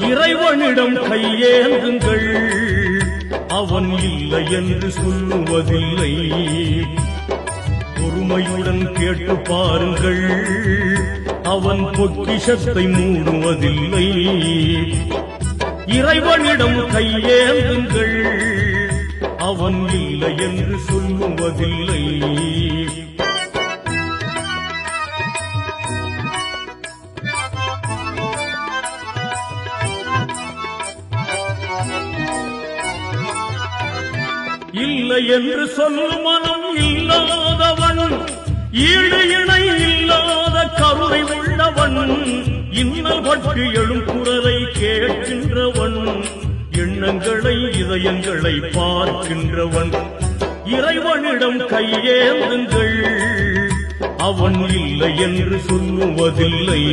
இறைவனிடம் கையேந்துங்கள், அவன் இல்லை என்று சொல்லுவதில்லை. பொறுமையுடன் கேட்டு பாருங்கள், அவன் பொக்கிஷத்தை மூடுவதில்லை. இறைவனிடம் கையேந்துங்கள், அவன் இல்லை என்று சொல்லுவதில்லை. இல்லை என்று சொல்லும் மனம் இல்லாதவன், ஈடு இணை இல்லாத கருணை உள்ளவன், இன்னல் பற்றி எழும் குரலை கேட்கின்றவன், எண்ணங்களை இதயங்களை பார்க்கின்றவன். இறைவனிடம் கையேந்துங்கள், அவன் இல்லை என்று சொல்லுவதில்லை.